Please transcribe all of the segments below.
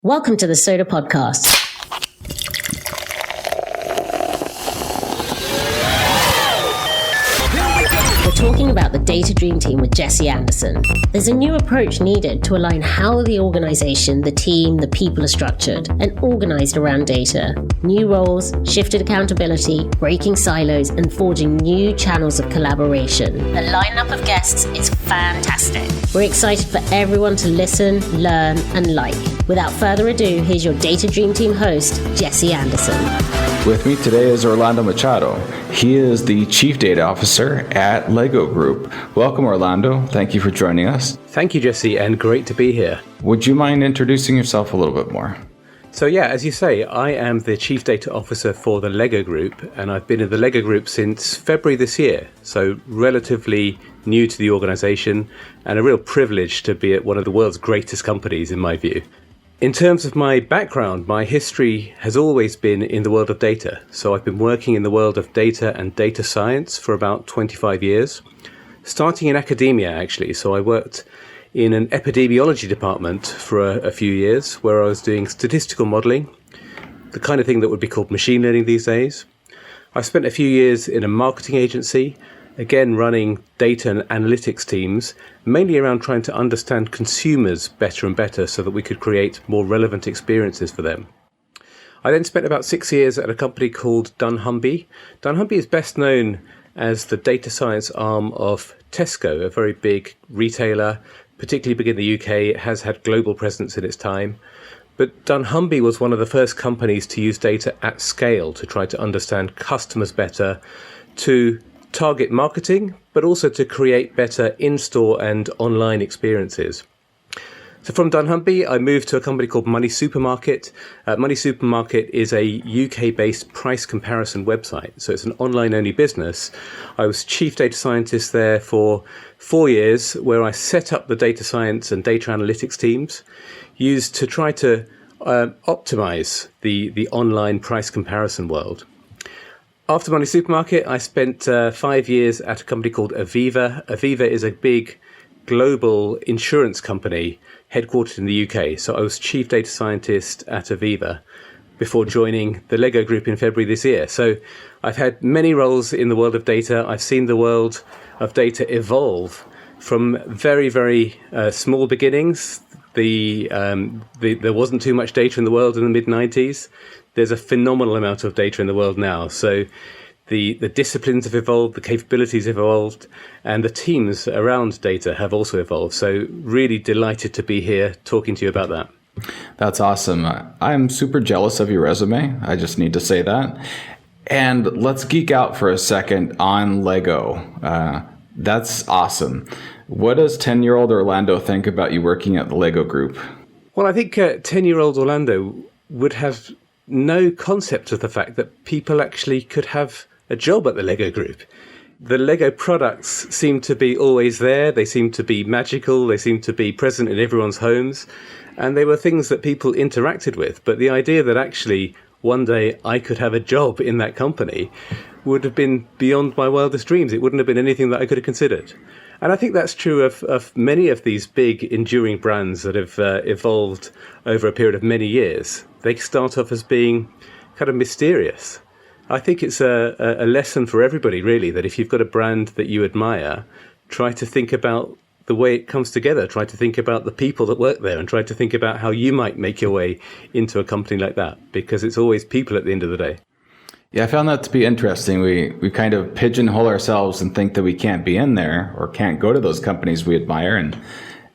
Welcome to the Soda Podcast. We're talking about the Data Dream Team with Jesse Anderson. There's a new approach needed to align how the organization, the team, the people are structured and organized around data. New roles, shifted accountability, breaking silos, and forging new channels of collaboration. The lineup of guests is fantastic. We're excited for everyone to listen, learn, and like. Without further ado, here's your Data Dream Team host, Jesse Anderson. With me today is Orlando Machado. He is the Chief Data Officer at Lego Group. Welcome, Orlando. Thank you for joining us. Thank you, Jesse, and great to be here. Would you mind introducing yourself a little bit more? So as you say, I am the Chief Data Officer for the Lego Group, and I've been in the Lego Group since February this year, so relatively new to the organization, and a real privilege to be at one of the world's greatest companies, in my view. In terms of my background, my history has always been in the world of data. So I've been working in the world of data and data science for about 25 years, starting in academia, actually. So I worked in an epidemiology department for a few years, where I was doing statistical modeling, the kind of thing that would be called machine learning these days. I spent a few years in a marketing agency, again running data and analytics teams, mainly around trying to understand consumers better and better so that we could create more relevant experiences for them. I then spent about 6 years at a company called dunnhumby. dunnhumby is best known as the data science arm of Tesco, a very big retailer, particularly big in the UK. It has had global presence in its time. But dunnhumby was one of the first companies to use data at scale to try to understand customers better, to target marketing, but also to create better in-store and online experiences. So from dunnhumby, I moved to a company called Money Supermarket. Money Supermarket is a UK-based price comparison website. So it's an online-only business. I was chief data scientist there for 4 years, where I set up the data science and data analytics teams, used to try to optimize the online price comparison world. After Money Supermarket, I spent 5 years at a company called Aviva. Aviva is a big global insurance company headquartered in the UK. So I was chief data scientist at Aviva before joining the Lego Group in February this year. So I've had many roles in the world of data. I've seen the world of data evolve from very, very small beginnings. There wasn't too much data in the world in the mid-90s. There's a phenomenal amount of data in the world now. So the disciplines have evolved, the capabilities have evolved, and the teams around data have also evolved. So really delighted to be here talking to you about that. That's awesome. I'm super jealous of your resume. I just need to say that. And let's geek out for a second on Lego. That's awesome. What does 10-year-old Orlando think about you working at the Lego Group? Well, I think 10-year-old Orlando would have no concept of the fact that people actually could have a job at the Lego Group. The Lego products seem to be always there. They seem to be magical. They seem to be present in everyone's homes. And they were things that people interacted with. But the idea that actually one day I could have a job in that company would have been beyond my wildest dreams. It wouldn't have been anything that I could have considered. And I think that's true of many of these big, enduring brands that have evolved over a period of many years. They start off as being kind of mysterious. I think it's a lesson for everybody, really, that if you've got a brand that you admire, try to think about the way it comes together. Try to think about the people that work there and try to think about how you might make your way into a company like that, because it's always people at the end of the day. Yeah, I found that to be interesting. We kind of pigeonhole ourselves and think that we can't be in there or can't go to those companies we admire, and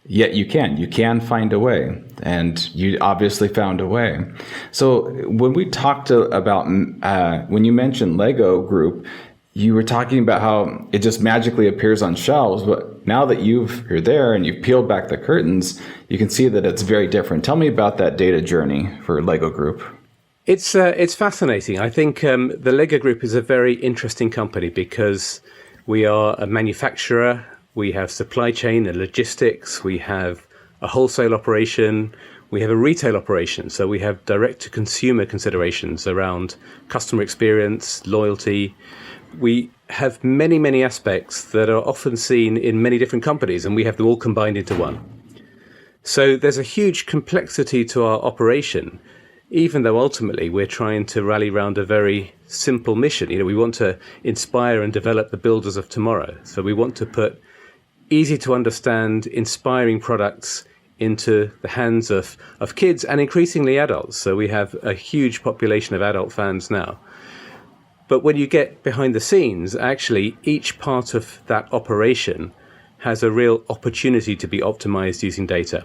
yet you can find a way, and you obviously found a way. So when we talked about, when you mentioned Lego Group, you were talking about how it just magically appears on shelves, but now that you're there and you've peeled back the curtains, you can see that it's very different. Tell me about that data journey for Lego Group. It's fascinating. I think the Lego Group is a very interesting company because we are a manufacturer, we have supply chain and logistics, we have a wholesale operation, we have a retail operation. So we have direct-to-consumer considerations around customer experience, loyalty. We have many, many aspects that are often seen in many different companies, and we have them all combined into one. So there's a huge complexity to our operation, even though ultimately we're trying to rally around a very simple mission. We want to inspire and develop the builders of tomorrow. So we want to put easy to understand, inspiring products into the hands of kids and increasingly adults. So we have a huge population of adult fans now. But when you get behind the scenes, actually each part of that operation has a real opportunity to be optimized using data.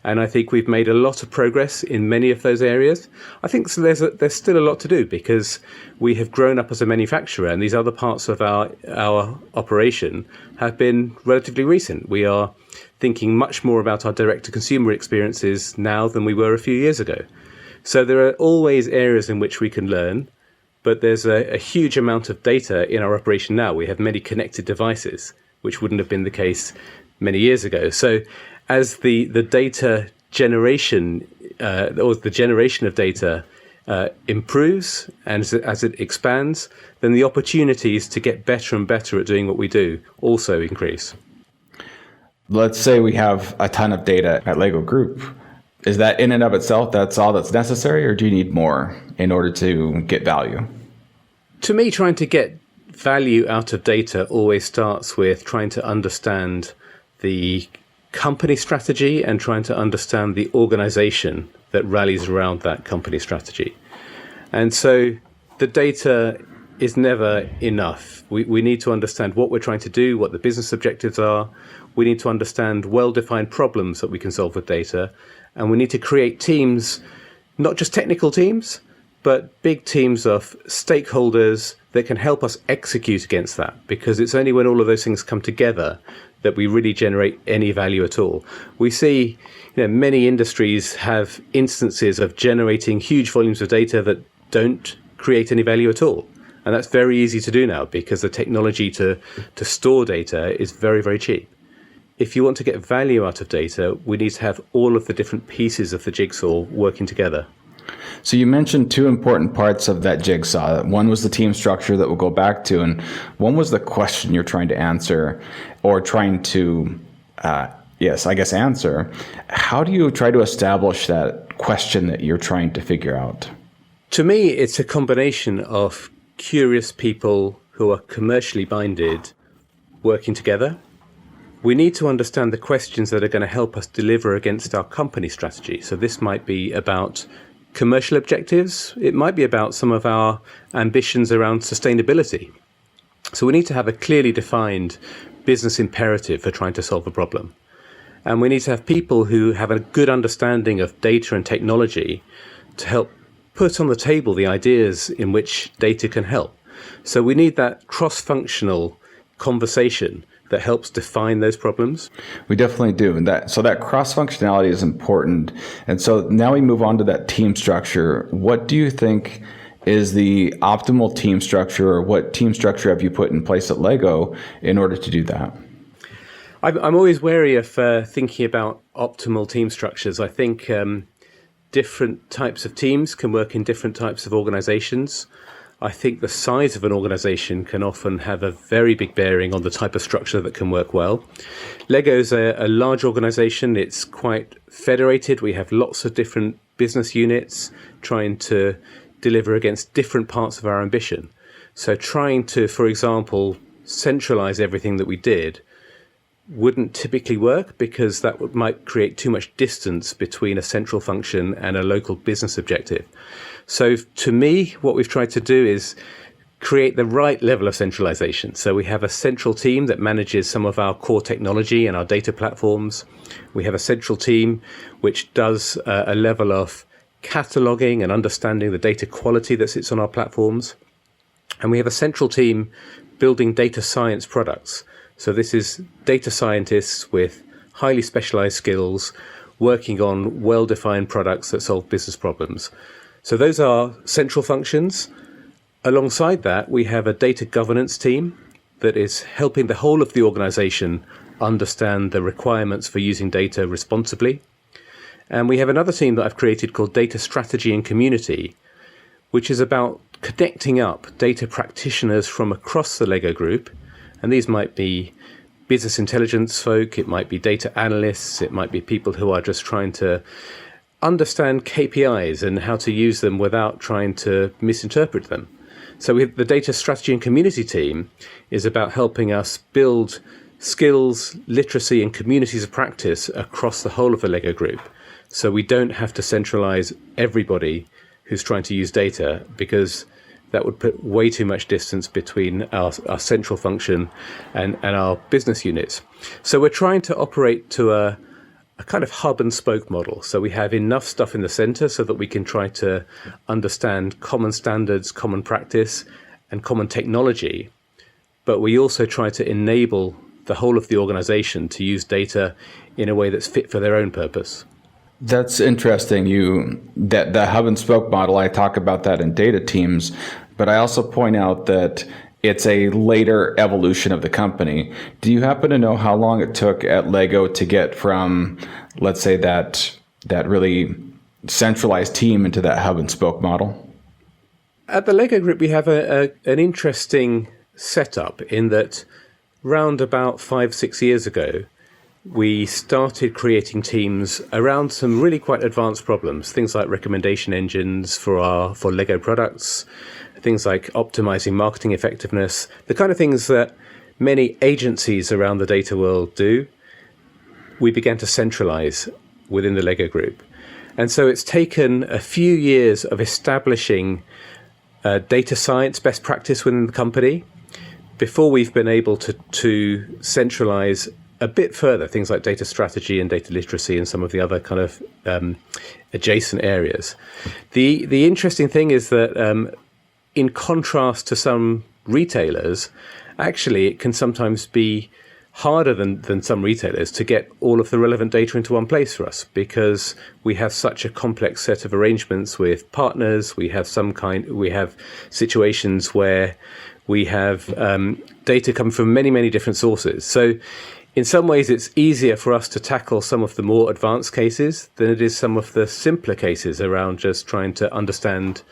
And I think we've made a lot of progress in many of those areas. I think there's still a lot to do because we have grown up as a manufacturer, and these other parts of our operation have been relatively recent. We are thinking much more about our direct-to-consumer experiences now than we were a few years ago. So there are always areas in which we can learn, but there's a huge amount of data in our operation now. We have many connected devices, which wouldn't have been the case many years ago. So as the data generation or the generation of data improves and as it expands, then the opportunities to get better and better at doing what we do also increase. Let's say we have a ton of data at Lego Group. Is that in and of itself, that's all that's necessary, or do you need more in order to get value? To me, trying to get value out of data always starts with trying to understand the company strategy and trying to understand the organization that rallies around that company strategy. And so the data is never enough. We need to understand what we're trying to do, what the business objectives are. We need to understand well-defined problems that we can solve with data. And we need to create teams, not just technical teams, but big teams of stakeholders that can help us execute against that, because it's only when all of those things come together that we really generate any value at all. We see many industries have instances of generating huge volumes of data that don't create any value at all. And that's very easy to do now because the technology to store data is very, very cheap. If you want to get value out of data, we need to have all of the different pieces of the jigsaw working together. So you mentioned two important parts of that jigsaw. One was the team structure that we'll go back to, and one was the question you're trying to answer or trying to, answer. How do you try to establish that question that you're trying to figure out? To me, it's a combination of curious people who are commercially minded working together. We need to understand the questions that are going to help us deliver against our company strategy. So this might be about commercial objectives. It might be about some of our ambitions around sustainability. So we need to have a clearly defined business imperative for trying to solve a problem. And we need to have people who have a good understanding of data and technology to help put on the table the ideas in which data can help. So we need that cross-functional conversation that helps define those problems. We definitely do. And that cross-functionality is important. And so now we move on to that team structure. What do you think is the optimal team structure, or what team structure have you put in place at Lego in order to do that? I'm always wary of thinking about optimal team structures. I think different types of teams can work in different types of organizations. I think the size of an organization can often have a very big bearing on the type of structure that can work well. Lego's a large organization. It's quite federated. We have lots of different business units trying to deliver against different parts of our ambition. So trying to, for example, centralize everything that we did wouldn't typically work because that might create too much distance between a central function and a local business objective. So to me, what we've tried to do is create the right level of centralization. So we have a central team that manages some of our core technology and our data platforms. We have a central team which does a level of cataloging and understanding the data quality that sits on our platforms. And we have a central team building data science products. So this is data scientists with highly specialized skills working on well-defined products that solve business problems. So those are central functions. Alongside that, we have a data governance team that is helping the whole of the organization understand the requirements for using data responsibly. And we have another team that I've created called Data Strategy and Community, which is about connecting up data practitioners from across the Lego Group. And these might be business intelligence folk, it might be data analysts, it might be people who are just trying to understand KPIs and how to use them without trying to misinterpret them. So the data strategy and community team is about helping us build skills, literacy, and communities of practice across the whole of the Lego group. So we don't have to centralize everybody who's trying to use data, because that would put way too much distance between our central function and our business units. So we're trying to operate to a kind of hub and spoke model. So we have enough stuff in the center so that we can try to understand common standards, common practice, and common technology. But we also try to enable the whole of the organization to use data in a way that's fit for their own purpose. That's interesting. That the hub and spoke model, I talk about that in data teams, but I also point out that it's a later evolution of the company. Do you happen to know how long it took at Lego to get from, let's say, that really centralized team into that hub and spoke model? At the Lego Group, we have an interesting setup in that round about 5-6 years ago, we started creating teams around some really quite advanced problems, things like recommendation engines for Lego products, things like optimizing marketing effectiveness, the kind of things that many agencies around the data world do. We began to centralize within the Lego Group. And so it's taken a few years of establishing data science best practice within the company before we've been able to centralize a bit further things like data strategy and data literacy and some of the other kind of adjacent areas. The interesting thing is that in contrast to some retailers, actually it can sometimes be harder than some retailers to get all of the relevant data into one place for us, because we have such a complex set of arrangements with partners. We have situations where we have data come from many different sources. So in some ways, it's easier for us to tackle some of the more advanced cases than it is some of the simpler cases around just trying to understand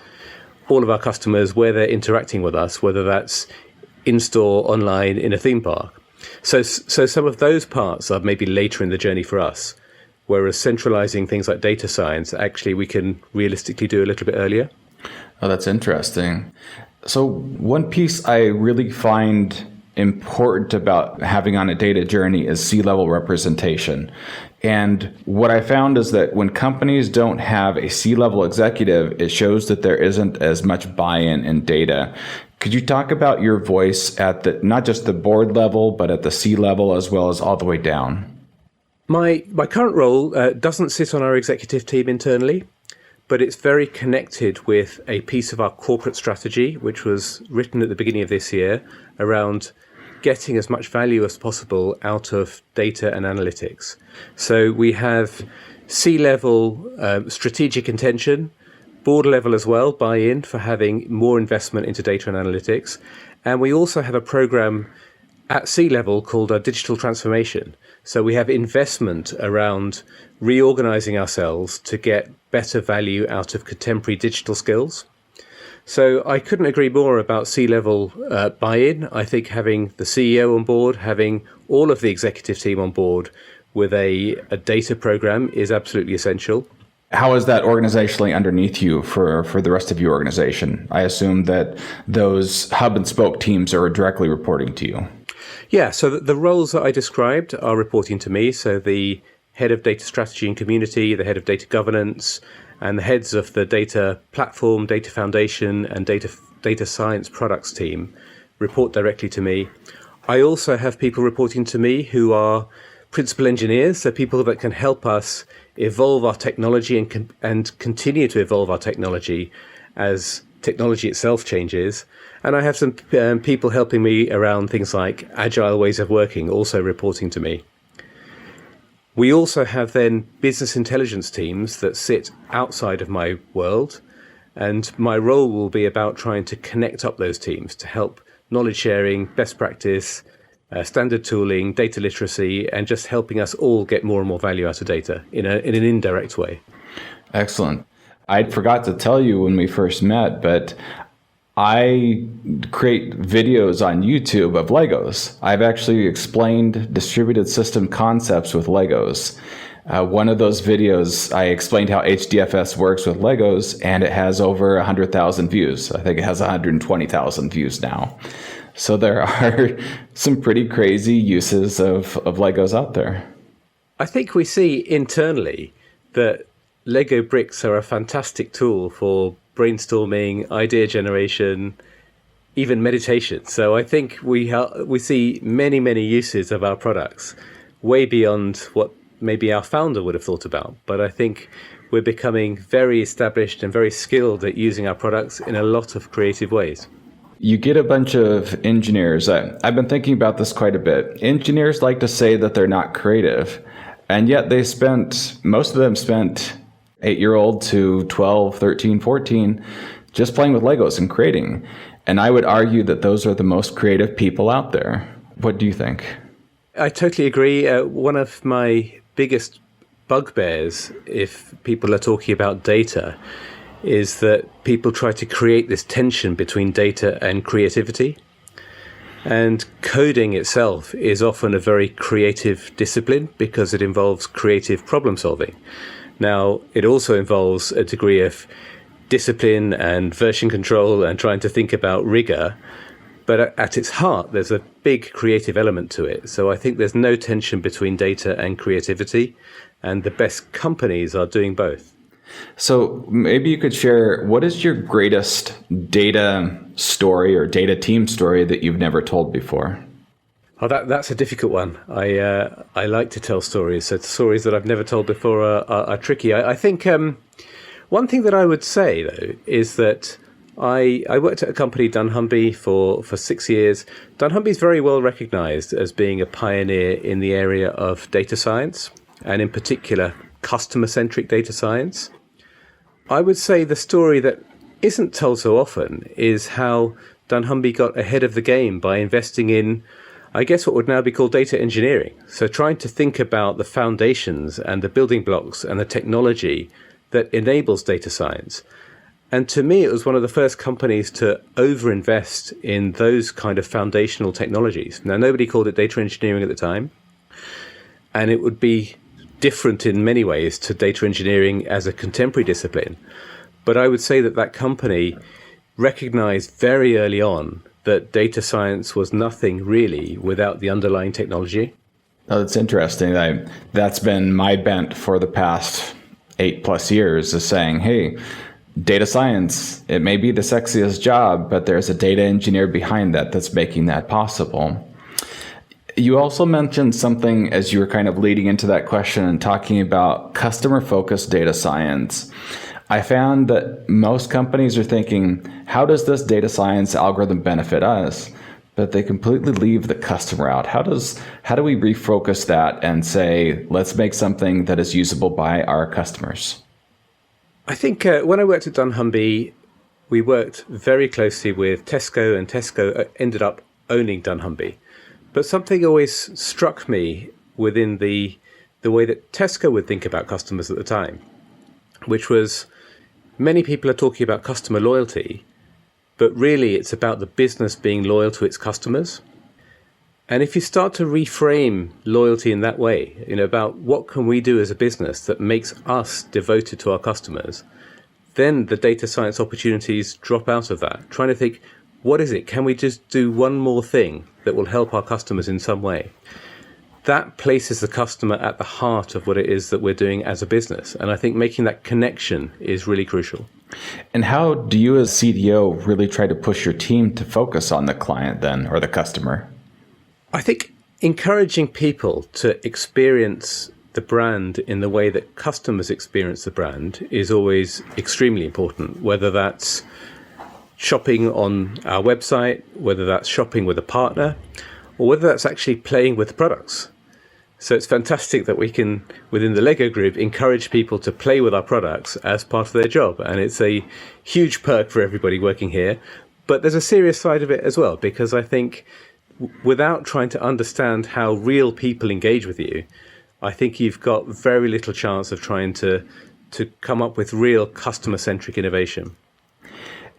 all of our customers, where they're interacting with us, whether that's in-store, online, in a theme park. So some of those parts are maybe later in the journey for us, whereas centralizing things like data science, actually we can realistically do a little bit earlier. Oh, that's interesting. So one piece I really find important about having on a data journey is C-level representation. And what I found is that when companies don't have a C-level executive, it shows that there isn't as much buy-in in data. Could you talk about your voice at not just the board level, but at the C-level as well as all the way down? My current role doesn't sit on our executive team internally, but it's very connected with a piece of our corporate strategy, which was written at the beginning of this year around getting as much value as possible out of data and analytics. So we have C-level strategic intention, board level as well, buy-in for having more investment into data and analytics. And we also have a program at C-level called digital transformation. So we have investment around reorganizing ourselves to get better value out of contemporary digital skills. So I couldn't agree more about C-level buy-in. I think having the CEO on board, having all of the executive team on board with a data program is absolutely essential. How is that organizationally underneath you for the rest of your organization? I assume that those hub and spoke teams are directly reporting to you. Yeah, so the roles that I described are reporting to me. So the head of data strategy and community, the head of data governance, and the heads of the data platform, data foundation, and data science products team report directly to me. I also have people reporting to me who are principal engineers, so people that can help us evolve our technology and continue to evolve our technology as technology itself changes. And I have some people helping me around things like agile ways of working, also reporting to me. We also have then business intelligence teams that sit outside of my world, and my role will be about trying to connect up those teams to help knowledge sharing, best practice, standard tooling, data literacy, and just helping us all get more and more value out of data in an indirect way. Excellent. I forgot to tell you when we first met, but I create videos on YouTube of Legos. I've actually explained distributed system concepts with Legos. One of those videos, I explained how HDFS works with Legos, and it has over 100,000 views. I think it has 120,000 views now. So there are some pretty crazy uses of Legos out there. I think we see internally that Lego bricks are a fantastic tool for brainstorming, idea generation, even meditation. So I think we see many, many uses of our products way beyond what maybe our founder would have thought about. But I think we're becoming very established and very skilled at using our products in a lot of creative ways. You get a bunch of engineers. I've been thinking about this quite a bit. Engineers like to say that they're not creative, and yet most of them spent 8-year-old to 12, 13, 14 just playing with Legos and creating. And I would argue that those are the most creative people out there. What do you think? I totally agree. One of my biggest bugbears, if people are talking about data, is that people try to create this tension between data and creativity. And coding itself is often a very creative discipline because it involves creative problem solving. Now, it also involves a degree of discipline and version control and trying to think about rigor. But at its heart, there's a big creative element to it. So I think there's no tension between data and creativity, and the best companies are doing both. So maybe you could share, what is your greatest data story or data team story that you've never told before? Oh, that's a difficult one. I like to tell stories. So stories that I've never told before are tricky. I think one thing that I would say, though, is that I worked at a company, dunnhumby, for 6 years. dunnhumby is very well recognized as being a pioneer in the area of data science, and in particular, customer-centric data science. I would say the story that isn't told so often is how dunnhumby got ahead of the game by investing in, I guess, what would now be called data engineering. So trying to think about the foundations and the building blocks and the technology that enables data science. And to me, it was one of the first companies to overinvest in those kind of foundational technologies. Now, nobody called it data engineering at the time, and it would be different in many ways to data engineering as a contemporary discipline. But I would say that that company recognized very early on that data science was nothing really without the underlying technology. Oh, that's interesting. That's been my bent for the past 8+ years, is saying, hey, data science, it may be the sexiest job, but there's a data engineer behind that that's making that possible. You also mentioned something as you were kind of leading into that question and talking about customer-focused data science. I found that most companies are thinking, how does this data science algorithm benefit us? But they completely leave the customer out. How do we refocus that and say, let's make something that is usable by our customers? I think when I worked at dunnhumby, we worked very closely with Tesco, and Tesco ended up owning dunnhumby. But something always struck me within the way that Tesco would think about customers at the time, which was many people are talking about customer loyalty, but really it's about the business being loyal to its customers. And if you start to reframe loyalty in that way, about what can we do as a business that makes us devoted to our customers, then the data science opportunities drop out of that. Trying to think, what is it? Can we just do one more thing that will help our customers in some way? That places the customer at the heart of what it is that we're doing as a business. And I think making that connection is really crucial. And how do you as CDO really try to push your team to focus on the client then, or the customer? I think encouraging people to experience the brand in the way that customers experience the brand is always extremely important, whether that's shopping on our website, whether that's shopping with a partner, or whether that's actually playing with products. So it's fantastic that we can, within the Lego group, encourage people to play with our products as part of their job. And it's a huge perk for everybody working here. But there's a serious side of it as well, because I think without trying to understand how real people engage with you, I think you've got very little chance of trying to come up with real customer-centric innovation.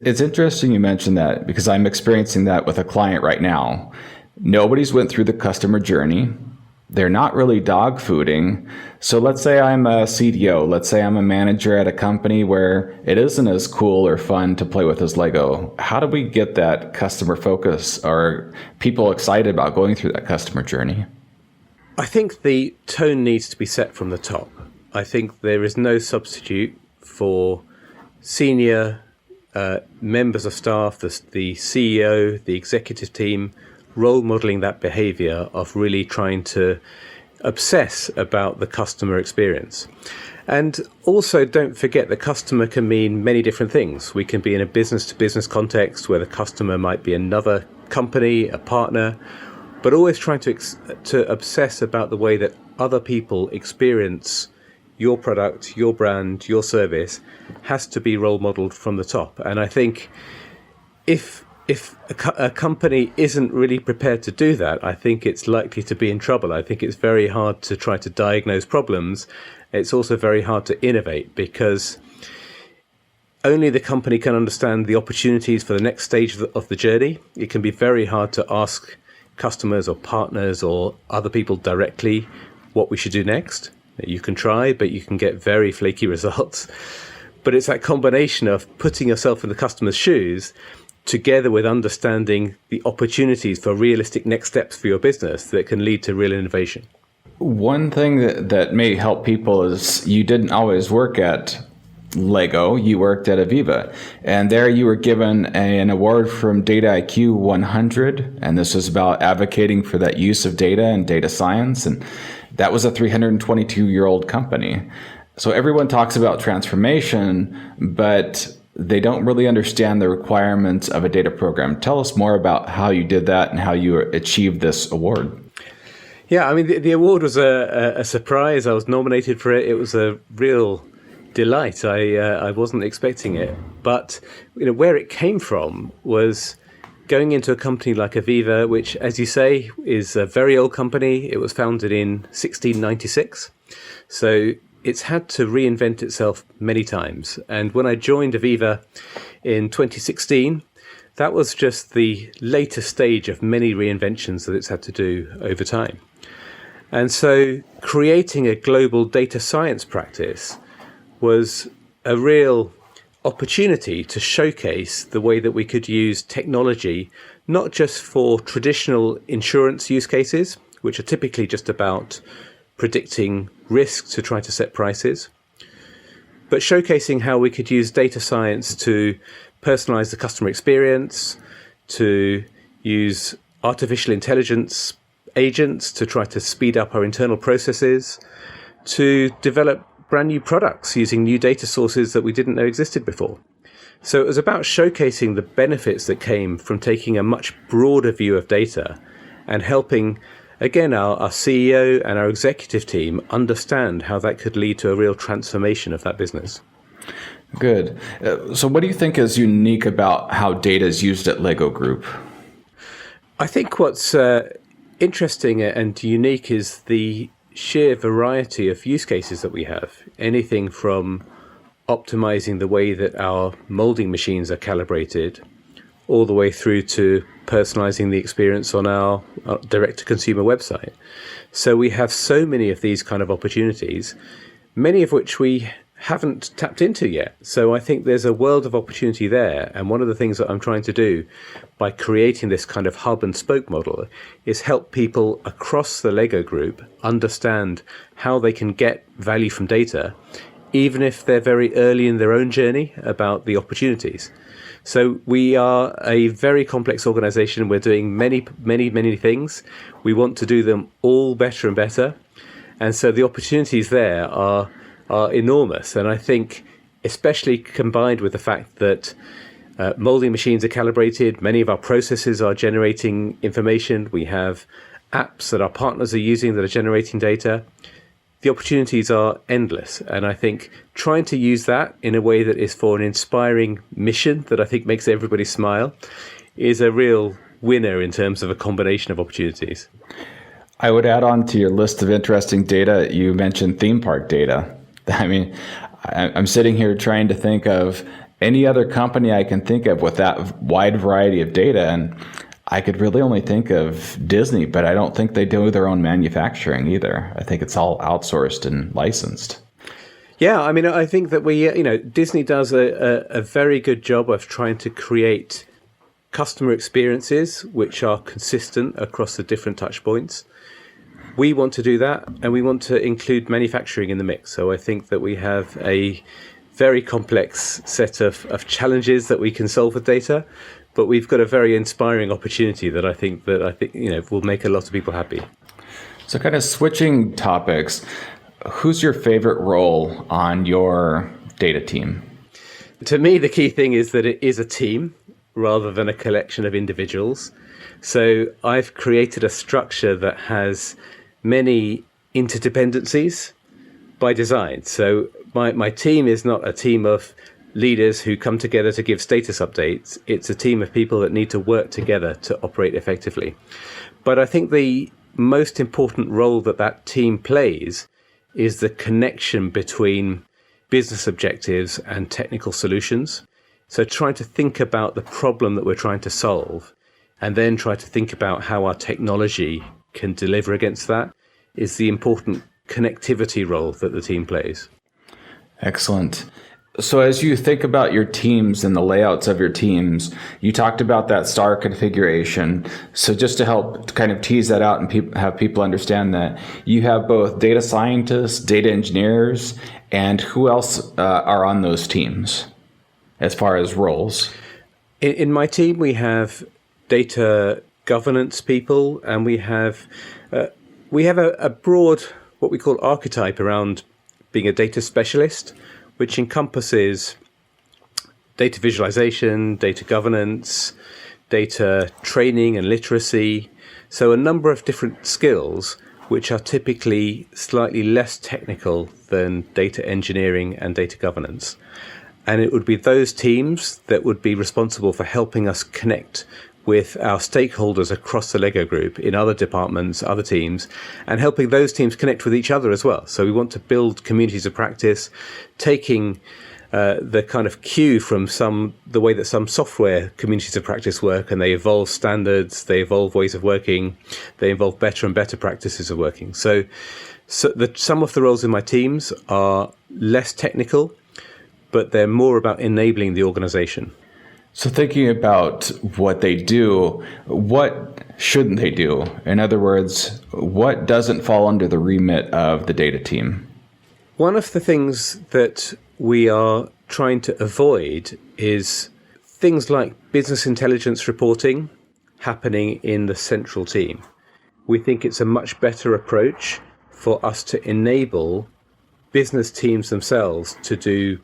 It's interesting you mentioned that because I'm experiencing that with a client right now. Nobody's went through the customer journey. They're not really dog fooding. So let's say I'm a CDO. Let's say I'm a manager at a company where it isn't as cool or fun to play with as Lego. How do we get that customer focus? Are people excited about going through that customer journey? I think the tone needs to be set from the top. I think there is no substitute for senior members of staff, the CEO, the executive team, role modeling that behavior of really trying to obsess about the customer experience. And also don't forget the customer can mean many different things. We can be in a business to business context where the customer might be another company, a partner, but always trying to obsess about the way that other people experience your product, your brand, your service has to be role modeled from the top. And I think if a company isn't really prepared to do that, I think it's likely to be in trouble. I think it's very hard to try to diagnose problems. It's also very hard to innovate because only the company can understand the opportunities for the next stage of the journey. It can be very hard to ask customers or partners or other people directly what we should do next. You can try, but you can get very flaky results. But it's that combination of putting yourself in the customer's shoes together with understanding the opportunities for realistic next steps for your business that can lead to real innovation. One thing that may help people is you didn't always work at Lego, you worked at Aviva. And there you were given an award from Data IQ 100. And this was about advocating for that use of data and data science. And that was a 322-year-old company. So everyone talks about transformation, but they don't really understand the requirements of a data program. Tell us more about how you did that and how you achieved this award. Yeah, I mean, the award was a surprise. I was nominated for it. It was a real delight. I wasn't expecting it. But where it came from was going into a company like Aviva, which, as you say, is a very old company. It was founded in 1696. So it's had to reinvent itself many times. And when I joined Aviva in 2016, that was just the later stage of many reinventions that it's had to do over time. And so creating a global data science practice was a real opportunity to showcase the way that we could use technology, not just for traditional insurance use cases, which are typically just about predicting risk to try to set prices, but showcasing how we could use data science to personalize the customer experience, to use artificial intelligence agents to try to speed up our internal processes, to develop brand new products using new data sources that we didn't know existed before. So it was about showcasing the benefits that came from taking a much broader view of data and helping, again, our CEO and our executive team understand how that could lead to a real transformation of that business. Good. So what do you think is unique about how data is used at Lego Group? I think what's interesting and unique is the sheer variety of use cases that we have. Anything from optimizing the way that our molding machines are calibrated, all the way through to personalizing the experience on our direct-to-consumer website. So we have so many of these kind of opportunities, many of which we haven't tapped into yet. So I think there's a world of opportunity there. And one of the things that I'm trying to do by creating this kind of hub and spoke model is help people across the Lego Group understand how they can get value from data, even if they're very early in their own journey about the opportunities. So we are a very complex organization. We're doing many, many, many things. We want to do them all better and better. And so the opportunities there are enormous. And I think, especially combined with the fact that molding machines are calibrated, many of our processes are generating information. We have apps that our partners are using that are generating data. The opportunities are endless. And I think trying to use that in a way that is for an inspiring mission that I think makes everybody smile is a real winner in terms of a combination of opportunities. I would add on to your list of interesting data, you mentioned theme park data. I mean, I'm sitting here trying to think of any other company I can think of with that wide variety of data. And I could really only think of Disney, but I don't think they do their own manufacturing either. I think it's all outsourced and licensed. Yeah, I mean, I think that Disney does a very good job of trying to create customer experiences which are consistent across the different touch points. We want to do that, and we want to include manufacturing in the mix. So I think that we have a very complex set of challenges that we can solve with data, but we've got a very inspiring opportunity that I think will make a lot of people happy. So kind of switching topics, who's your favorite role on your data team? To me, the key thing is that it is a team rather than a collection of individuals. So I've created a structure that has many interdependencies by design. So my team is not a team of leaders who come together to give status updates. It's a team of people that need to work together to operate effectively. But I think the most important role that team plays is the connection between business objectives and technical solutions. So trying to think about the problem that we're trying to solve and then try to think about how our technology can deliver against that is the important connectivity role that the team plays. Excellent. So as you think about your teams and the layouts of your teams, you talked about that star configuration. So just to help kind of tease that out and have people understand that, you have both data scientists, data engineers, and who else are on those teams as far as roles? In my team, we have data governance people, and we have a broad, what we call archetype around being a data specialist, which encompasses data visualization, data governance, data training and literacy. So a number of different skills which are typically slightly less technical than data engineering and data governance. And it would be those teams that would be responsible for helping us connect with our stakeholders across the Lego group in other departments, other teams, and helping those teams connect with each other as well. So we want to build communities of practice, taking the kind of cue from the way that some software communities of practice work, and they evolve standards, they evolve ways of working, they evolve better and better practices of working. So some of the roles in my teams are less technical, but they're more about enabling the organization. So thinking about what they do, what shouldn't they do? In other words, what doesn't fall under the remit of the data team? One of the things that we are trying to avoid is things like business intelligence reporting happening in the central team. We think it's a much better approach for us to enable business teams themselves to do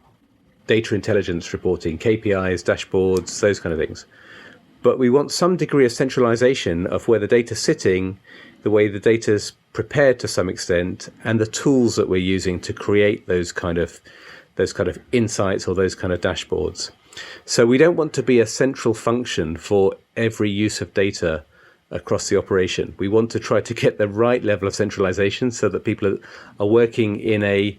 data intelligence reporting, KPIs, dashboards, those kind of things. But we want some degree of centralization of where the data's sitting, the way the data's prepared to some extent, and the tools that we're using to create those kind of insights or those kind of dashboards. So we don't want to be a central function for every use of data across the operation. We want to try to get the right level of centralization so that people are working in a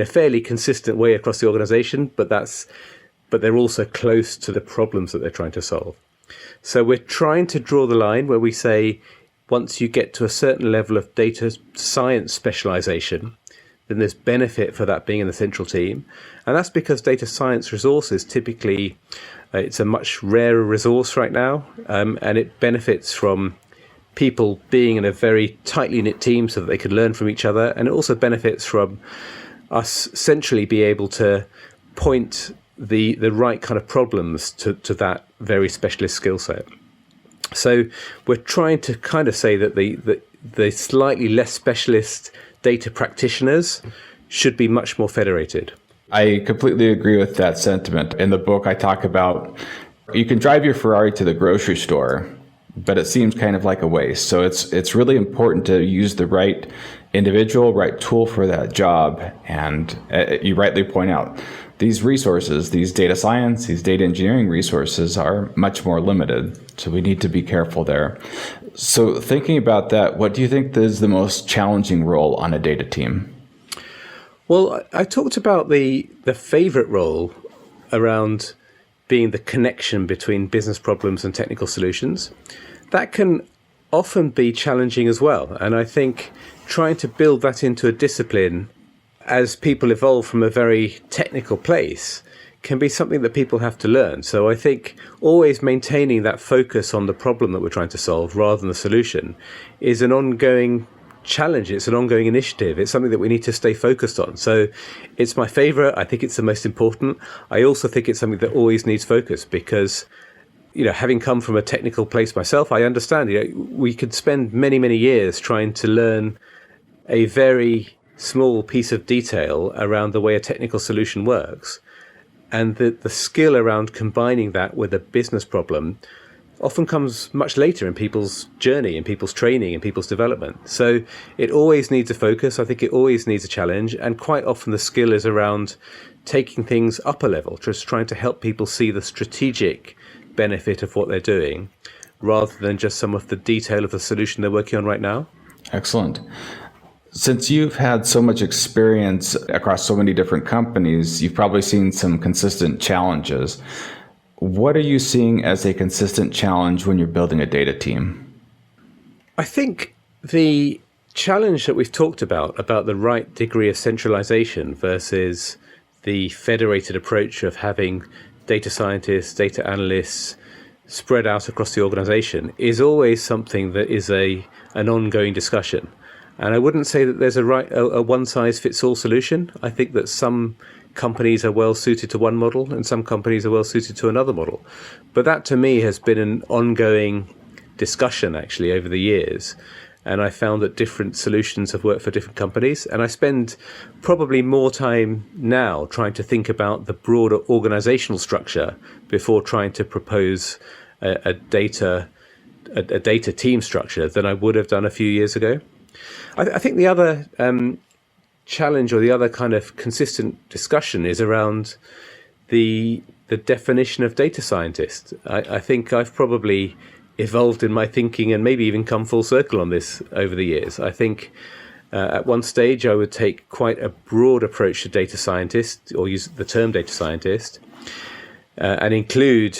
fairly consistent way across the organization, but they're also close to the problems that they're trying to solve. So we're trying to draw the line where we say, once you get to a certain level of data science specialization, then there's benefit for that being in the central team. And that's because data science resources typically, it's a much rarer resource right now, and it benefits from people being in a very tightly knit team so that they can learn from each other. And it also benefits from us centrally be able to point the right kind of problems to that very specialist skill set. So we're trying to kind of say that the slightly less specialist data practitioners should be much more federated. I completely agree with that sentiment. In the book, I talk about you can drive your Ferrari to the grocery store, but it seems kind of like a waste. So it's really important to use the right individual, right tool for that job. And you rightly point out, these resources, these data science, these data engineering resources are much more limited. So we need to be careful there. So thinking about that, what do you think is the most challenging role on a data team? Well, I talked about the favorite role around being the connection between business problems and technical solutions. That can often be challenging as well. And I think trying to build that into a discipline as people evolve from a very technical place can be something that people have to learn. So I think always maintaining that focus on the problem that we're trying to solve rather than the solution is an ongoing challenge. It's an ongoing initiative. It's something that we need to stay focused on. So it's my favorite. I think it's the most important. I also think it's something that always needs focus because, having come from a technical place myself, I understand, we could spend many, many years trying to learn a very small piece of detail around the way a technical solution works. And the skill around combining that with a business problem often comes much later in people's journey, in people's training, in people's development. So it always needs a focus. I think it always needs a challenge. And quite often the skill is around taking things up a level, just trying to help people see the strategic benefit of what they're doing rather than just some of the detail of the solution they're working on right now. Excellent. Since you've had so much experience across so many different companies, you've probably seen some consistent challenges. What are you seeing as a consistent challenge when you're building a data team? I think the challenge that we've talked about the right degree of centralization versus the federated approach of having data scientists, data analysts spread out across the organization is always something that is an ongoing discussion. And I wouldn't say that there's a one-size-fits-all solution. I think that some companies are well suited to one model and some companies are well suited to another model. But that to me has been an ongoing discussion actually over the years. And I found that different solutions have worked for different companies. And I spend probably more time now trying to think about the broader organizational structure before trying to propose a data team structure than I would have done a few years ago. I think the other challenge or the other kind of consistent discussion is around the definition of data scientist. I think I've probably evolved in my thinking and maybe even come full circle on this over the years. I think at one stage I would take quite a broad approach to data scientist or use the term data scientist and include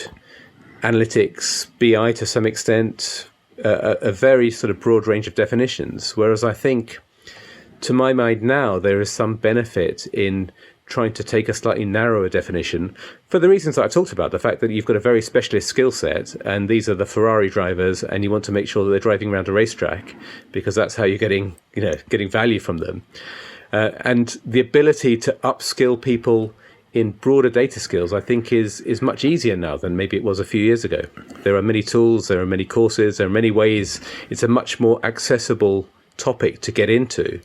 analytics, BI to some extent, a very sort of broad range of definitions. Whereas I think, to my mind now, there is some benefit in trying to take a slightly narrower definition for the reasons that I talked about, the fact that you've got a very specialist skill set and these are the Ferrari drivers and you want to make sure that they're driving around a racetrack because that's how you're getting value from them. And the ability to upskill people in broader data skills, I think is much easier now than maybe it was a few years ago. There are many tools, there are many courses, there are many ways. It's a much more accessible topic to get into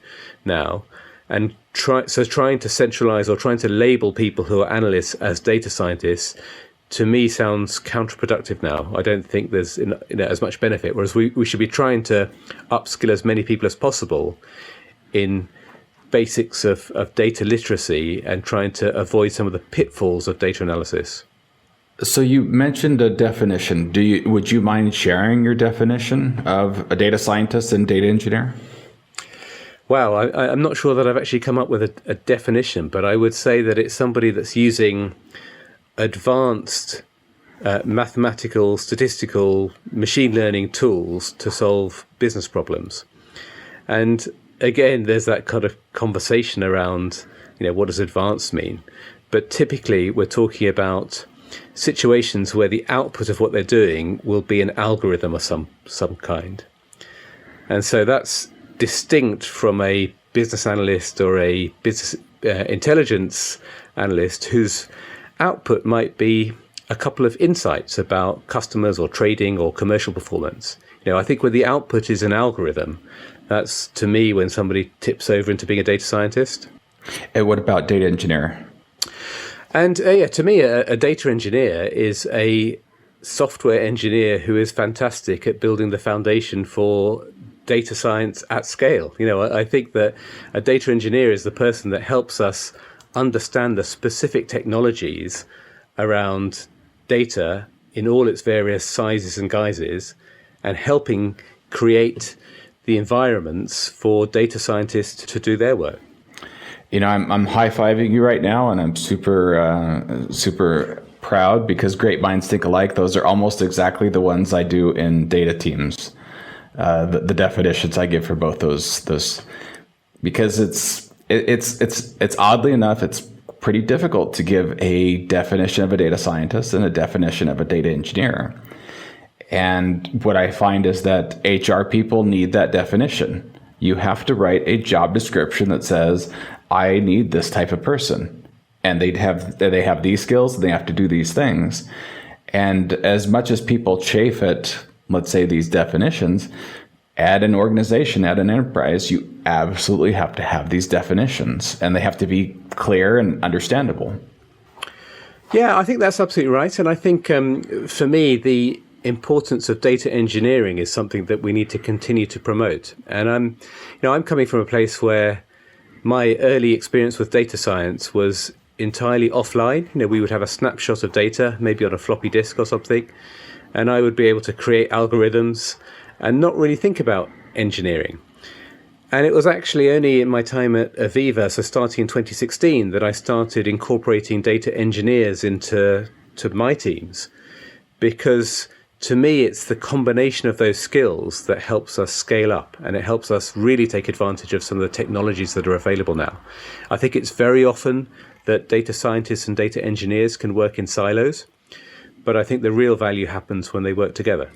now. And trying to centralize or trying to label people who are analysts as data scientists, to me sounds counterproductive now. I don't think there's as much benefit, whereas we should be trying to upskill as many people as possible in basics of data literacy and trying to avoid some of the pitfalls of data analysis. So you mentioned a definition. Would you mind sharing your definition of a data scientist and data engineer? Wow, I'm not sure that I've actually come up with a definition, but I would say that it's somebody that's using advanced mathematical, statistical, machine learning tools to solve business problems. And again, there's that kind of conversation around, what does advanced mean? But typically we're talking about situations where the output of what they're doing will be an algorithm of some kind. And so that's distinct from a business analyst or a business intelligence analyst whose output might be a couple of insights about customers or trading or commercial performance. I think when the output is an algorithm, that's, to me, when somebody tips over into being a data scientist. And what about data engineer? And to me, a data engineer is a software engineer who is fantastic at building the foundation for data science at scale. I think that a data engineer is the person that helps us understand the specific technologies around data in all its various sizes and guises and helping create the environments for data scientists to do their work. I'm high-fiving you right now, and I'm super proud because great minds think alike. Those are almost exactly the ones I do in data teams. The definitions I give for both those because it's oddly enough, it's pretty difficult to give a definition of a data scientist and a definition of a data engineer. And what I find is that HR people need that definition. You have to write a job description that says, I need this type of person. And they have these skills, and they have to do these things. And as much as people chafe at, let's say, these definitions, at an organization, at an enterprise, you absolutely have to have these definitions, and they have to be clear and understandable. Yeah, I think that's absolutely right. And I think for me, the importance of data engineering is something that we need to continue to promote. And I'm coming from a place where my early experience with data science was entirely offline. We would have a snapshot of data, maybe on a floppy disk or something, and I would be able to create algorithms and not really think about engineering. And it was actually only in my time at Aviva, so starting in 2016, that I started incorporating data engineers into my teams, because to me, it's the combination of those skills that helps us scale up, and it helps us really take advantage of some of the technologies that are available now. I think it's very often that data scientists and data engineers can work in silos, but I think the real value happens when they work together.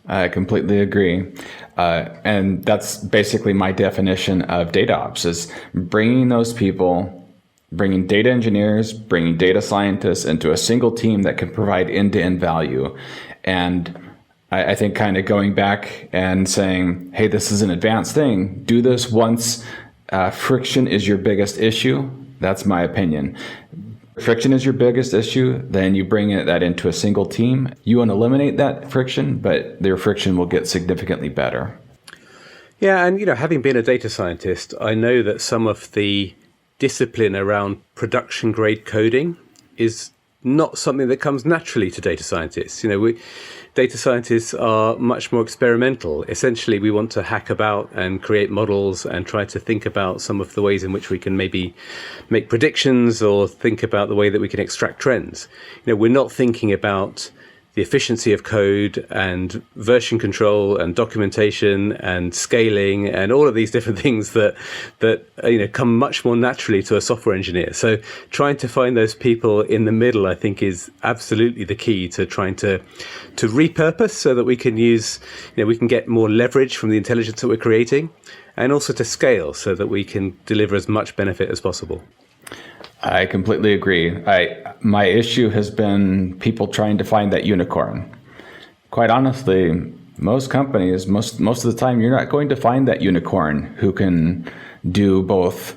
I completely agree. And that's basically my definition of data ops, is bringing those people, bringing data engineers, bringing data scientists into a single team that can provide end-to-end value. And I think kind of going back and saying, hey, this is an advanced thing. Do this once friction is your biggest issue. That's my opinion. Friction is your biggest issue, then you bring that into a single team. You want to eliminate that friction, but their friction will get significantly better. Yeah, and having been a data scientist, I know that some of the discipline around production grade coding is not something that comes naturally to data scientists. Data scientists are much more experimental. Essentially, we want to hack about and create models and try to think about some of the ways in which we can maybe make predictions or think about the way that we can extract trends. We're not thinking about the efficiency of code and version control and documentation and scaling and all of these different things that come much more naturally to a software engineer. So trying to find those people in the middle, I think, is absolutely the key to trying to repurpose so that we can use, we can get more leverage from the intelligence that we're creating, and also to scale so that we can deliver as much benefit as possible. I completely agree. My issue has been people trying to find that unicorn. Quite honestly, most companies, most of the time, you're not going to find that unicorn who can do both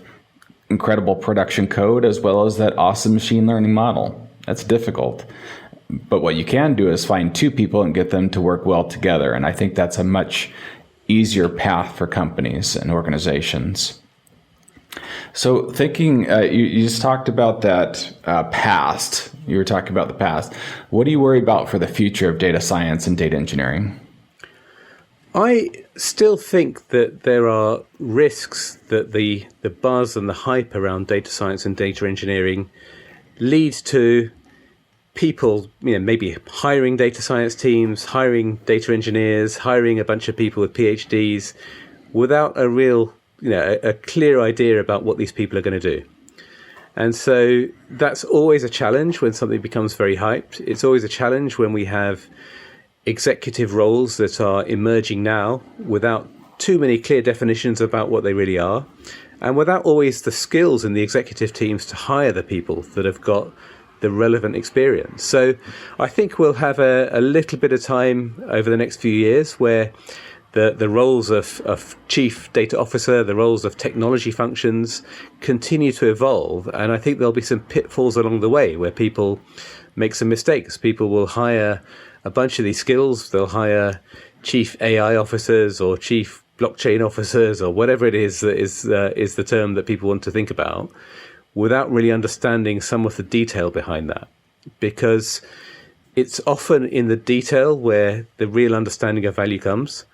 incredible production code as well as that awesome machine learning model. That's difficult. But what you can do is find two people and get them to work well together. And I think that's a much easier path for companies and organizations. So thinking, you just talked about that past. You were talking about the past. What do you worry about for the future of data science and data engineering? I still think that there are risks that the buzz and the hype around data science and data engineering leads to people, maybe hiring data science teams, hiring data engineers, hiring a bunch of people with PhDs without a real a clear idea about what these people are going to do. And so that's always a challenge when something becomes very hyped. It's always a challenge when we have executive roles that are emerging now without too many clear definitions about what they really are, and without always the skills in the executive teams to hire the people that have got the relevant experience. So I think we'll have a little bit of time over the next few years where the roles of chief data officer, the roles of technology functions continue to evolve. And I think there'll be some pitfalls along the way where people make some mistakes. People will hire a bunch of these skills. They'll hire chief AI officers or chief blockchain officers or whatever it is that is the term that people want to think about, without really understanding some of the detail behind that. Because it's often in the detail where the real understanding of value comes.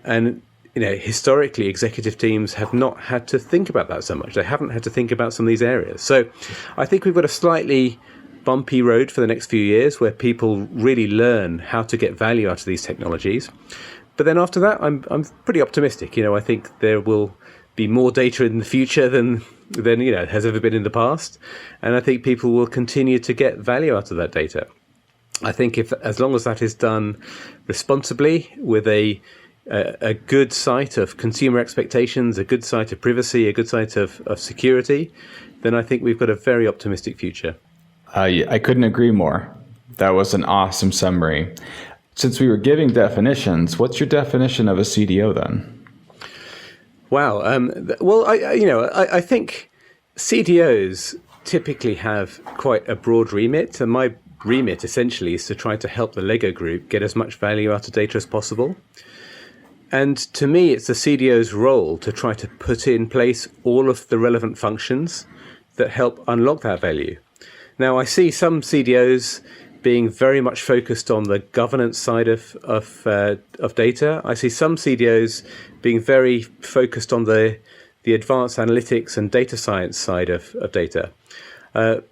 And historically, executive teams have not had to think about that so much. They haven't had to think about some of these areas. So I think we've got a slightly bumpy road for the next few years where people really learn how to get value out of these technologies. But then after that, I'm pretty optimistic. I think there will be more data in the future than has ever been in the past. And I think people will continue to get value out of that data. I think as long as that is done responsibly with a good sight of consumer expectations, a good sight of privacy, a good sight of security, then I think we've got a very optimistic future. I couldn't agree more. That was an awesome summary. Since we were giving definitions, what's your definition of a CDO then? Wow. Well, I think CDOs typically have quite a broad remit, and my remit essentially is to try to help the Lego group get as much value out of data as possible. And to me, it's the CDO's role to try to put in place all of the relevant functions that help unlock that value. Now, I see some CDOs being very much focused on the governance side of data. I see some CDOs being very focused on the advanced analytics and data science side of data.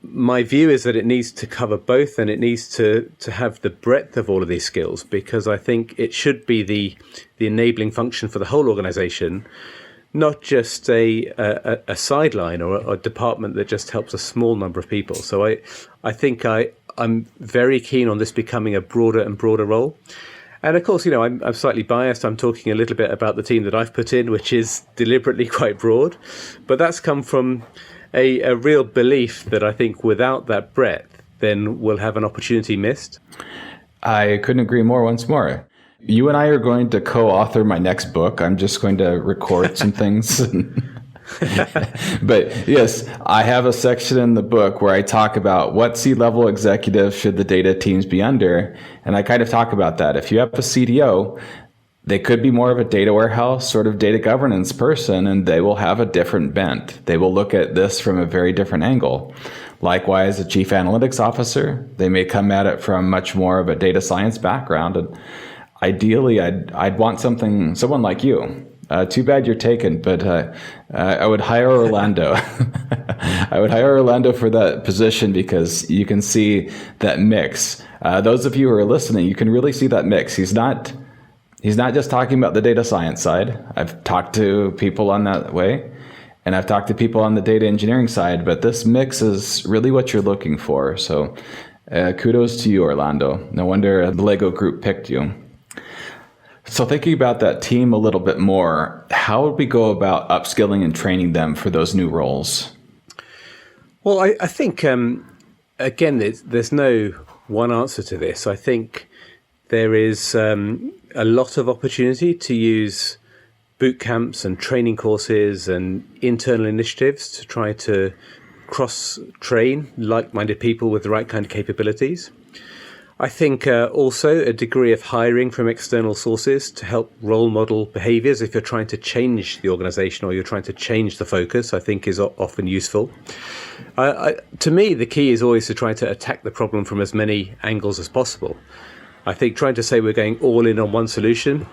My view is that it needs to cover both, and it needs to have the breadth of all of these skills, because I think it should be the enabling function for the whole organization, not just a sideline or a department that just helps a small number of people. So I think I'm very keen on this becoming a broader and broader role. And of course, I'm slightly biased. I'm talking a little bit about the team that I've put in, which is deliberately quite broad. But that's come from a real belief that I think without that breadth, then we'll have an opportunity missed. I couldn't agree more once more. You and I are going to co-author my next book. I'm just going to record some things. But yes, I have a section in the book where I talk about what C-level executive should the data teams be under. And I kind of talk about that. If you have a CDO, they could be more of a data warehouse, sort of data governance person, and they will have a different bent. They will look at this from a very different angle. Likewise, a chief analytics officer, they may come at it from much more of a data science background. And ideally, I'd want someone like you. Too bad you're taken, but I would hire Orlando. I would hire Orlando for that position because you can see that mix. Those of you who are listening, you can really see that mix. He's not just talking about the data science side. I've talked to people on that way, and I've talked to people on the data engineering side, but this mix is really what you're looking for. So kudos to you, Orlando. No wonder the Lego group picked you. So thinking about that team a little bit more, how would we go about upskilling and training them for those new roles? Well, I think, again, there's no one answer to this. I think there is a lot of opportunity to use boot camps and training courses and internal initiatives to try to cross-train like-minded people with the right kind of capabilities. I think also a degree of hiring from external sources to help role model behaviors if you're trying to change the organization or you're trying to change the focus, I think is often useful. To me, the key is always to try to attack the problem from as many angles as possible. I think trying to say we're going all in on one solution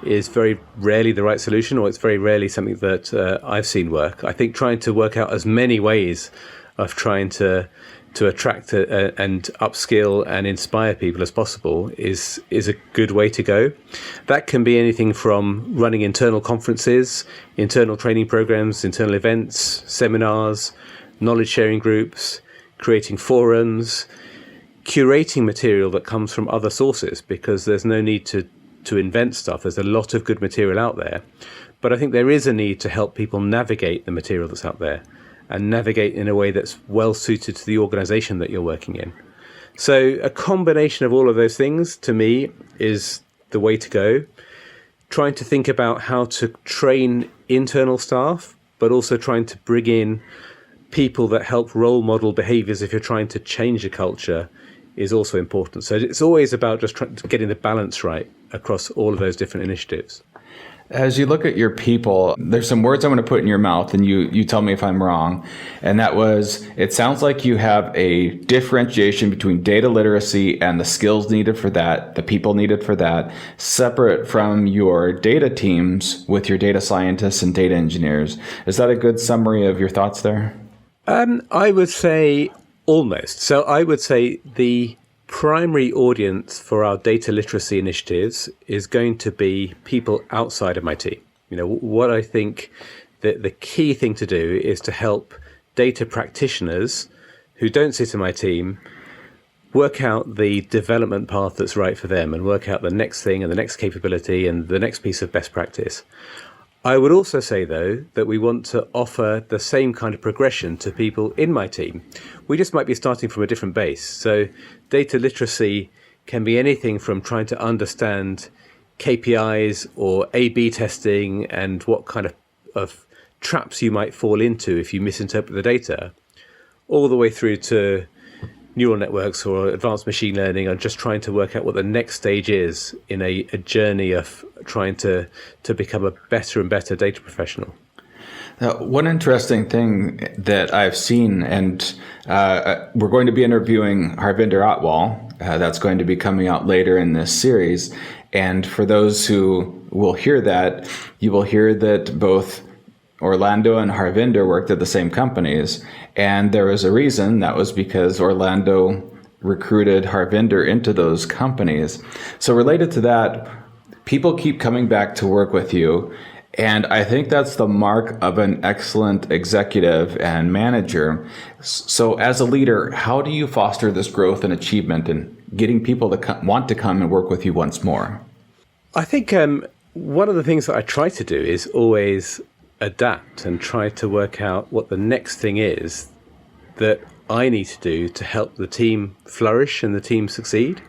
is very rarely the right solution, or it's very rarely something that I've seen work. I think trying to work out as many ways of trying to attract and upskill and inspire people as possible is a good way to go. That can be anything from running internal conferences, internal training programs, internal events, seminars, knowledge sharing groups, creating forums, curating material that comes from other sources, because there's no need to invent stuff. There's a lot of good material out there. But I think there is a need to help people navigate the material that's out there and navigate in a way that's well suited to the organization that you're working in. So a combination of all of those things, to me, is the way to go. Trying to think about how to train internal staff, but also trying to bring in people that help role model behaviors if you're trying to change a culture is also important. So it's always about just getting the balance right across all of those different initiatives. As you look at your people, there's some words I'm going to put in your mouth, and you tell me if I'm wrong. And that was, it sounds like you have a differentiation between data literacy and the skills needed for that, the people needed for that, separate from your data teams with your data scientists and data engineers. Is that a good summary of your thoughts there? I would say almost. So I would say the primary audience for our data literacy initiatives is going to be people outside of my team. What I think that the key thing to do is to help data practitioners who don't sit in my team work out the development path that's right for them and work out the next thing and the next capability and the next piece of best practice. I would also say, though, that we want to offer the same kind of progression to people in my team. We just might be starting from a different base. So data literacy can be anything from trying to understand KPIs or A/B testing and what kind of traps you might fall into if you misinterpret the data, all the way through to neural networks or advanced machine learning, and just trying to work out what the next stage is in a journey of trying to become a better and better data professional. One interesting thing that I've seen, and we're going to be interviewing Harvinder Atwal. That's going to be coming out later in this series. And for those who will hear that, you will hear that both Orlando and Harvinder worked at the same companies. And there was a reason. That was because Orlando recruited Harvinder into those companies. So related to that, people keep coming back to work with you. And I think that's the mark of an excellent executive and manager. So as a leader, how do you foster this growth and achievement and getting people to want to come and work with you once more? I think one of the things that I try to do is always adapt and try to work out what the next thing is that I need to do to help the team flourish and the team succeed.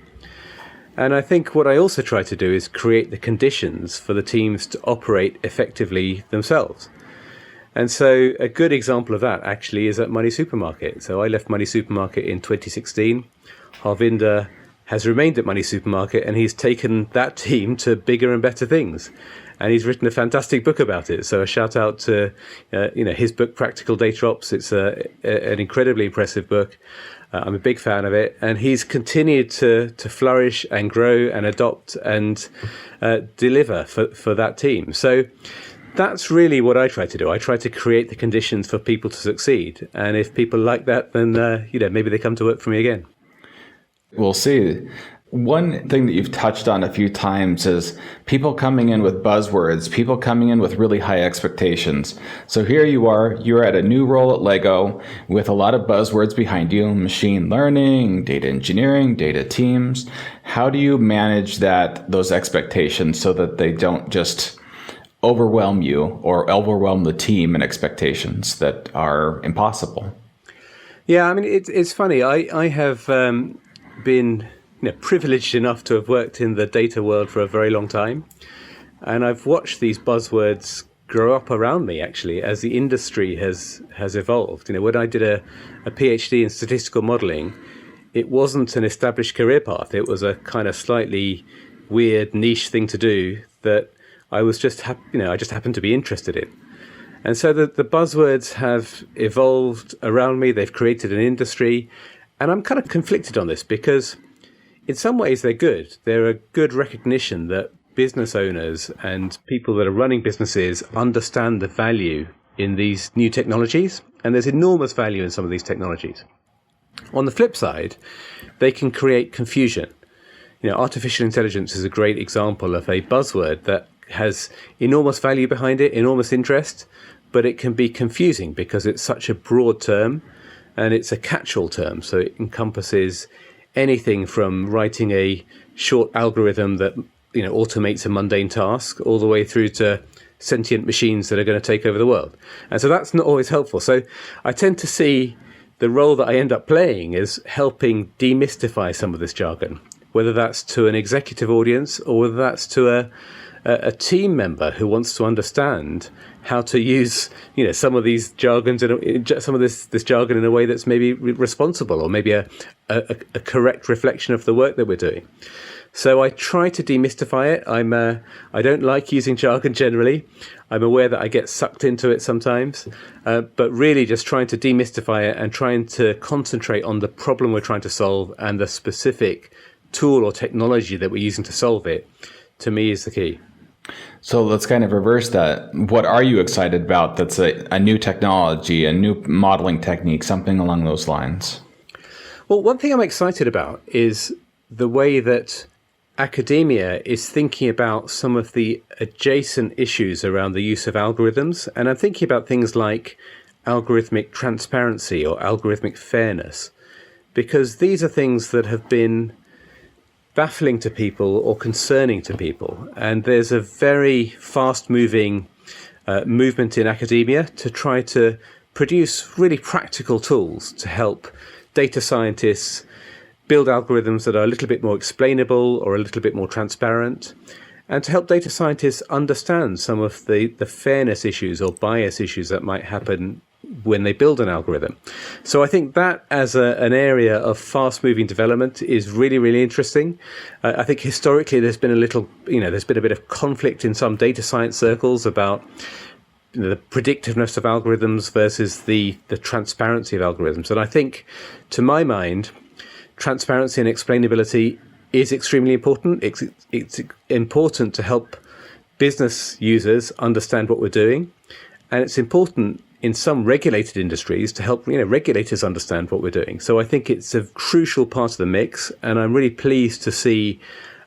And I think what I also try to do is create the conditions for the teams to operate effectively themselves. And so a good example of that actually is at Money Supermarket. So I left Money Supermarket in 2016. Harvinder has remained at Money Supermarket, and he's taken that team to bigger and better things. And he's written a fantastic book about it. So a shout out to his book, Practical Data Ops. It's an incredibly impressive book. I'm a big fan of it. And he's continued to flourish and grow and adopt and deliver for that team. So that's really what I try to do. I try to create the conditions for people to succeed. And if people like that, then maybe they come to work for me again. We'll see. One thing that you've touched on a few times is people coming in with buzzwords, people coming in with really high expectations. So here you're at a new role at Lego with a lot of buzzwords behind you, machine learning, data engineering, data teams. How do you manage those expectations so that they don't just overwhelm you or overwhelm the team in expectations that are impossible? Yeah, I mean, it's funny. I have been privileged enough to have worked in the data world for a very long time. And I've watched these buzzwords grow up around me, actually, as the industry has evolved. When I did a PhD in statistical modeling, it wasn't an established career path. It was a kind of slightly weird niche thing to do that I was just I just happened to be interested in. And so the buzzwords have evolved around me. They've created an industry. And I'm kind of conflicted on this because in some ways they're good. They're a good recognition that business owners and people that are running businesses understand the value in these new technologies. And there's enormous value in some of these technologies. On the flip side, they can create confusion. Artificial intelligence is a great example of a buzzword that has enormous value behind it, enormous interest, but it can be confusing because it's such a broad term and it's a catch-all term. So it encompasses anything from writing a short algorithm that automates a mundane task all the way through to sentient machines that are going to take over the world. And so that's not always helpful. So I tend to see the role that I end up playing is helping demystify some of this jargon, whether that's to an executive audience or whether that's to a team member who wants to understand how to use, some of these jargons, some of this jargon in a way that's maybe responsible, or maybe a correct reflection of the work that we're doing. So I try to demystify it. I don't like using jargon generally. I'm aware that I get sucked into it sometimes, but really just trying to demystify it and trying to concentrate on the problem we're trying to solve and the specific tool or technology that we're using to solve it, to me, is the key. So let's kind of reverse that. What are you excited about that's a new technology, a new modeling technique, something along those lines? Well, one thing I'm excited about is the way that academia is thinking about some of the adjacent issues around the use of algorithms. And I'm thinking about things like algorithmic transparency or algorithmic fairness, because these are things that have been baffling to people or concerning to people. And there's a very fast-moving movement in academia to try to produce really practical tools to help data scientists build algorithms that are a little bit more explainable or a little bit more transparent, and to help data scientists understand some of the fairness issues or bias issues that might happen when they build an algorithm. So I think that as an area of fast-moving development is really, really interesting. I think historically there's been there's been a bit of conflict in some data science circles about the predictiveness of algorithms versus the transparency of algorithms. And I think, to my mind, transparency and explainability is extremely important. It's important to help business users understand what we're doing. And it's important in some regulated industries to help regulators understand what we're doing. So I think it's a crucial part of the mix. And I'm really pleased to see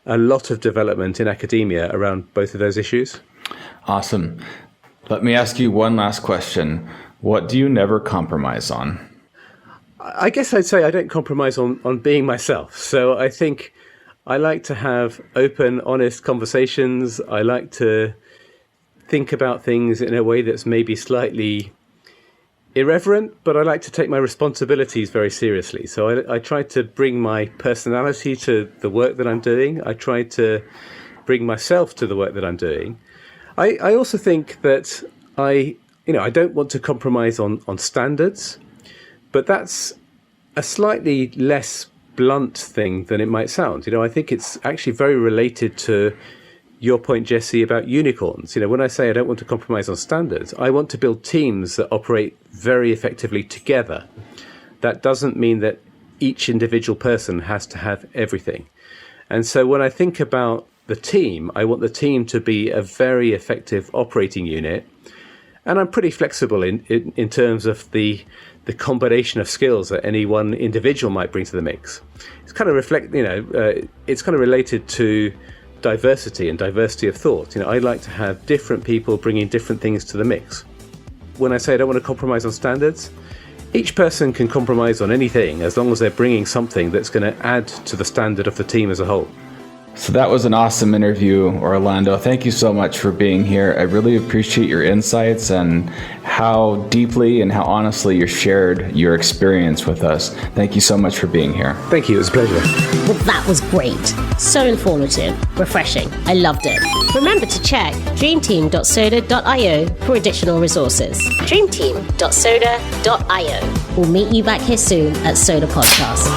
a lot of development in academia around both of those issues. Awesome. Let me ask you one last question. What do you never compromise on? I guess I'd say I don't compromise on being myself. So I think I like to have open, honest conversations. I like to think about things in a way that's maybe slightly irreverent, but I like to take my responsibilities very seriously. So I try to bring my personality to the work that I'm doing. I try to bring myself to the work that I'm doing. I also think that I don't want to compromise on standards. But that's a slightly less blunt thing than it might sound. I think it's actually very related to your point, Jesse, about unicorns. When I say I don't want to compromise on standards, I want to build teams that operate very effectively together. That doesn't mean that each individual person has to have everything. And so when I think about the team, I want the team to be a very effective operating unit. And I'm pretty flexible in terms of the combination of skills that any one individual might bring to the mix. It's kind of it's kind of related to diversity and diversity of thought. I like to have different people bringing different things to the mix. When I say I don't want to compromise on standards, each person can compromise on anything as long as they're bringing something that's going to add to the standard of the team as a whole. So that was an awesome interview, Orlando. Thank you so much for being here. I really appreciate your insights and how deeply and how honestly you shared your experience with us. Thank you so much for being here. Thank you. It was a pleasure. Well, that was great. So informative, refreshing. I loved it. Remember to check dreamteam.soda.io for additional resources. dreamteam.soda.io. We'll meet you back here soon at Soda Podcast.